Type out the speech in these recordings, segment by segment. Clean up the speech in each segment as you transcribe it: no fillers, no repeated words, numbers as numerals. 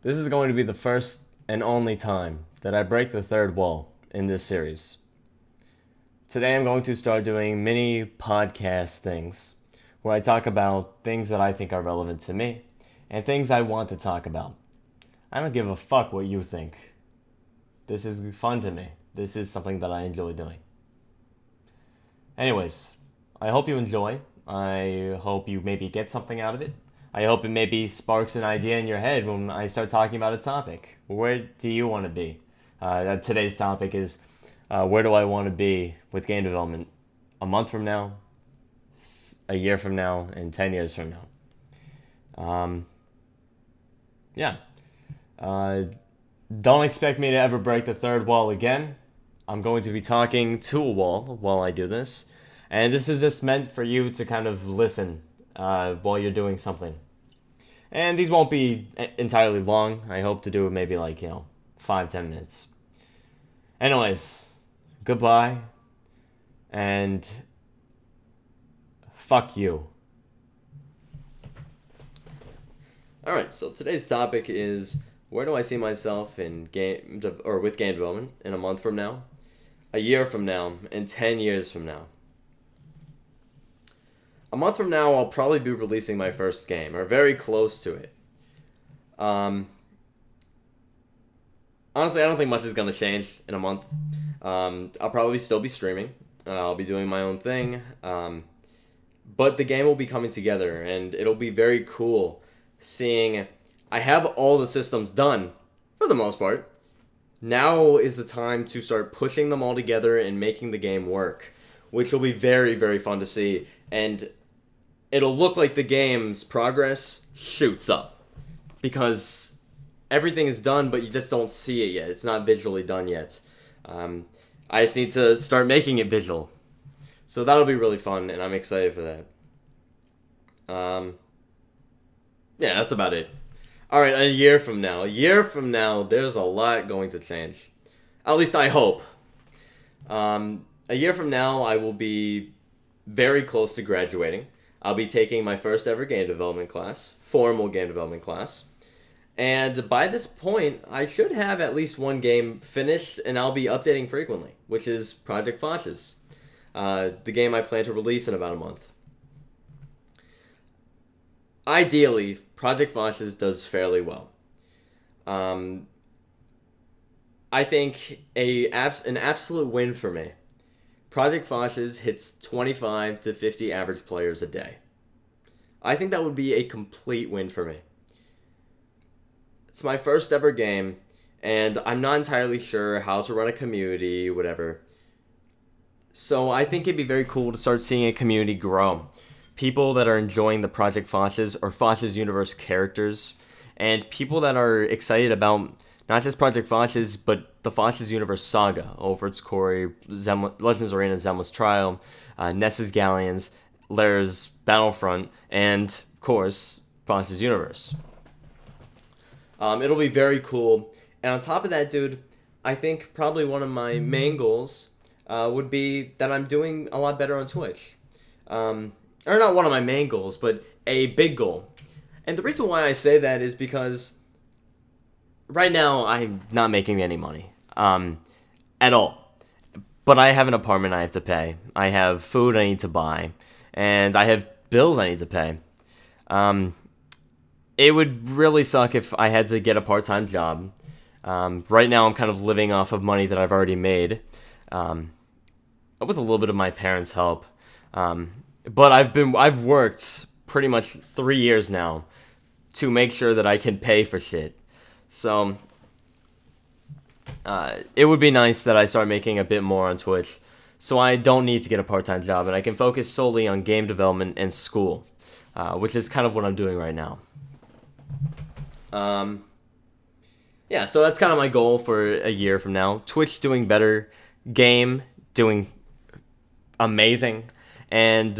This is going to be the first and only time that I break the third wall in this series. Today I'm going to start doing mini podcast things where I talk about things that I think are relevant to me and things I want to talk about. I don't give a fuck what you think. This is fun to me. This is something that I enjoy doing. Anyways, I hope you enjoy. I hope you maybe get something out of it. I hope it maybe sparks an idea in your head when I start talking about a topic. Where do you want to be? Today's topic is where do I want to be with game development a month from now, a year from now, and 10 years from now? Yeah. Uh, don't expect me to ever break the third wall again. I'm going to be talking to a wall while I do this. And this is just meant for you to kind of listen while you're doing something. And these won't be entirely long. I hope to do it maybe like, 5-10 minutes. Anyways, goodbye. And fuck you. Alright, so today's topic is where do I see myself in with game development in a month from now, a year from now, and 10 years from now. A month from now, I'll probably be releasing my first game, or very close to it. Honestly, I don't think much is going to change in a month. I'll probably still be streaming. I'll be doing my own thing. But the game will be coming together, and it'll be very cool seeing I have all the systems done, for the most part. Now is the time to start pushing them all together and making the game work, which will be very, very fun to see. And it'll look like the game's progress shoots up because everything is done, but you just don't see it yet. It's not visually done yet. I just need to start making it visual. So that'll be really fun, and I'm excited for that. Yeah, that's about it. Alright, a year from now. A year from now, there's a lot going to change. At least I hope. A year from now, I will be very close to graduating. I'll be taking my first ever game development class, formal game development class. And by this point, I should have at least one game finished, and I'll be updating frequently, which is Project Foches, the game I plan to release in about a month. Ideally, Project Foches does fairly well. I think an absolute win for me. Project Foches hits 25 to 50 average players a day. I think that would be a complete win for me. It's my first ever game, and I'm not entirely sure how to run a community, whatever. So I think it'd be very cool to start seeing a community grow. People that are enjoying the Project Foches or Foches Universe characters, and people that are excited about not just Project Foches, but the Foches Universe saga, Ulfric's Quarry, Legends Arena, Zemla's Trial, Ness's Galleons, Lair's Battlefront, and, of course, Foches Universe. It'll be very cool. And on top of that, dude, I think probably one of my main goals would be that I'm doing a lot better on Twitch. Or not one of my main goals, but a big goal. And the reason why I say that is because right now I'm not making any money at all. But I have an apartment I have to pay. I have food I need to buy. And I have bills I need to pay. It would really suck if I had to get a part-time job. Right now I'm kind of living off of money that I've already made. With a little bit of my parents' help. But I've worked pretty much 3 years now to make sure that I can pay for shit. So it would be nice that I start making a bit more on Twitch, so I don't need to get a part-time job and I can focus solely on game development and school, which is kind of what I'm doing right now. Yeah, so that's kind of my goal for a year from now. Twitch doing better, game doing amazing. And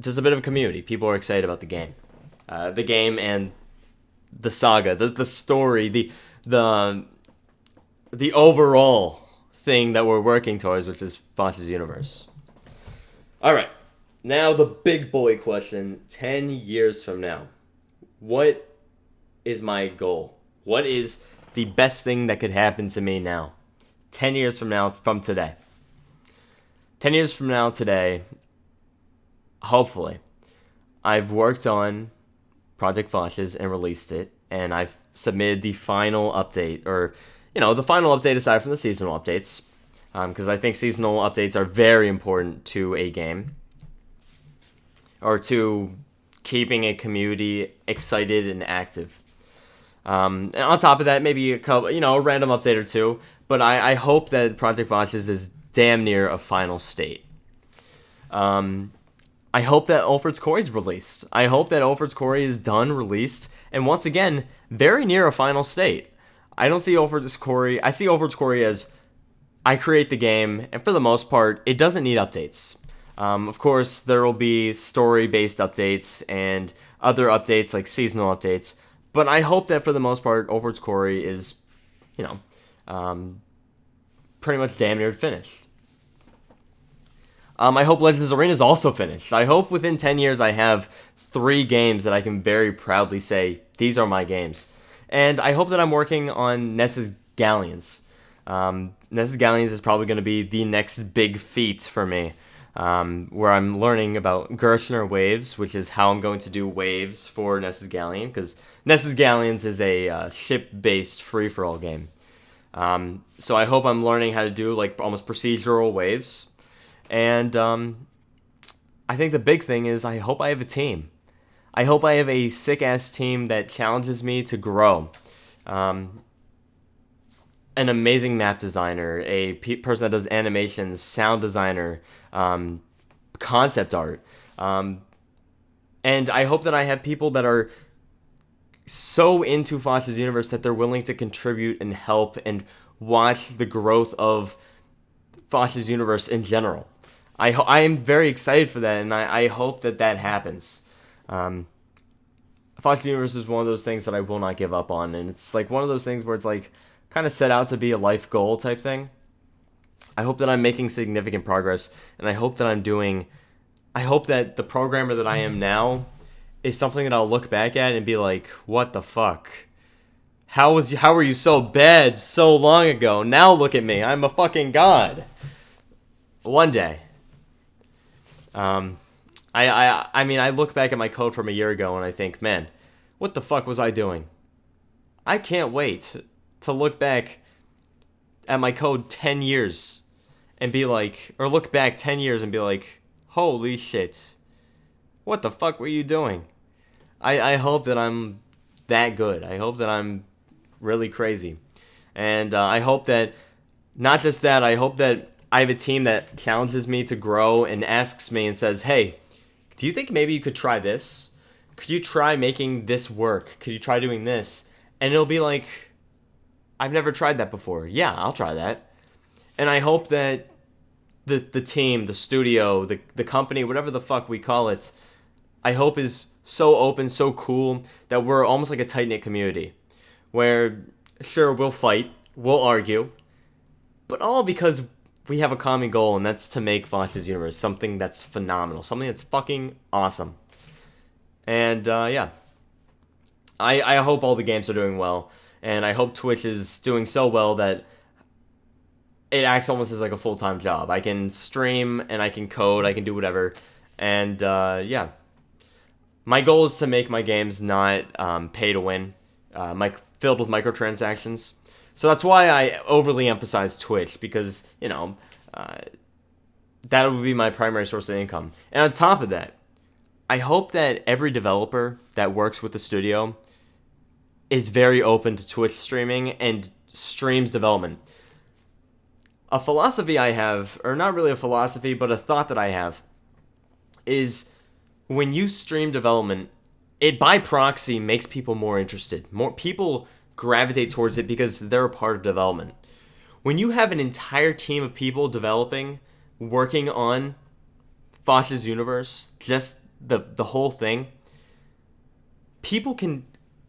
just a bit of a community. People are excited about the game. The game and the saga, the story, the overall thing that we're working towards, which is Foches Universe. Alright, now the big boy question, 10 years from now. What is my goal? What is the best thing that could happen to me now? 10 years from now, from today. 10 years from now, today, hopefully, I've worked on Project Fosh's and released it, and I've submitted the final update, or, the final update aside from the seasonal updates, because I think seasonal updates are very important to a game, or to keeping a community excited and active. And on top of that, maybe a couple, a random update or two, but I hope that Project Fosh's is damn near a final state. I hope that Ulford's Quarry is released. I hope that Ulford's Quarry is done, released, and once again, very near a final state. I don't see Ulford's Quarry. I see Ulford's Quarry as I create the game, and for the most part, it doesn't need updates. Of course, there will be story-based updates and other updates like seasonal updates, but I hope that for the most part, Ulford's Quarry is, pretty much damn near finished. I hope Legends Arena is also finished. I hope within 10 years I have 3 games that I can very proudly say, these are my games. And I hope that I'm working on Nessus Galleons. Nessus Galleons is probably going to be the next big feat for me, where I'm learning about Gershner Waves, which is how I'm going to do waves for Nessus Galleon, because Nessus Galleons is a ship-based free-for-all game. So I hope I'm learning how to do like almost procedural waves. And I think the big thing is I hope I have a team. I hope I have a sick-ass team that challenges me to grow. An amazing map designer, a person that does animations, sound designer, concept art. And I hope that I have people that are so into Fosh's universe that they're willing to contribute and help and watch the growth of Fosh's universe in general. I am very excited for that, and I hope that happens. Fosh's universe is one of those things that I will not give up on, and it's like one of those things where it's like kind of set out to be a life goal type thing. I hope that I'm making significant progress, and I hope that the programmer that I am now is something that I'll look back at and be like, what the fuck? How were you so bad so long ago? Now look at me. I'm a fucking god. One day. I mean, I look back at my code from a year ago and I think, man, what the fuck was I doing? I can't wait to look back at my code 10 years and be like, or look back 10 years and be like, holy shit, what the fuck were you doing? I hope that I'm that good. I hope that I'm really crazy. And I hope that, not just that, I hope that I have a team that challenges me to grow and asks me and says, hey, do you think maybe you could try this? Could you try making this work? Could you try doing this? And it'll be like, I've never tried that before. Yeah, I'll try that. And I hope that the team, the studio, the company, whatever the fuck we call it, I hope is so open, so cool, that we're almost like a tight-knit community. Where, sure, we'll fight, we'll argue, but all because we have a common goal, and that's to make Fosh's universe something that's phenomenal, something that's fucking awesome. And, yeah. I hope all the games are doing well, and I hope Twitch is doing so well that it acts almost as like a full-time job. I can stream, and I can code, I can do whatever, and, yeah. My goal is to make my games not pay to win, filled with microtransactions. So that's why I overly emphasize Twitch, because, that would be my primary source of income. And on top of that, I hope that every developer that works with the studio is very open to Twitch streaming and streams development. A philosophy I have, or not really a philosophy, but a thought that I have, is when you stream development, it by proxy makes people more interested. More people gravitate towards it because they're a part of development. When you have an entire team of people developing, working on Fosh's universe, just the whole thing, people can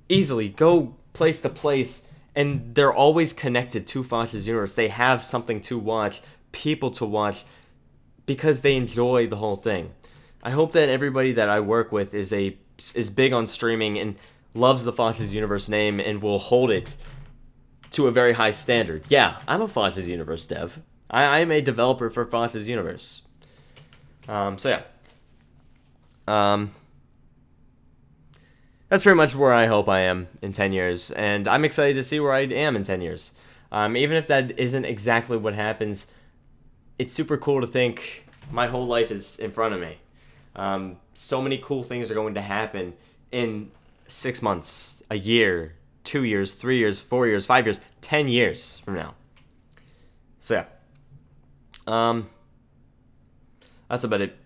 easily go place to place, and they're always connected to Fosh's universe. They have something to watch, people to watch, because they enjoy the whole thing. I hope that everybody that I work with is big on streaming, and loves the Foster's Universe name and will hold it to a very high standard. Yeah, I'm a Foster's Universe dev. I am a developer for Foster's Universe. So yeah. That's pretty much where I hope I am in 10 years. And I'm excited to see where I am in 10 years. Even if that isn't exactly what happens, it's super cool to think my whole life is in front of me. So many cool things are going to happen in 6 months, a year, 2 years, 3 years, 4 years, 5 years, 10 years from now. So yeah. That's about it.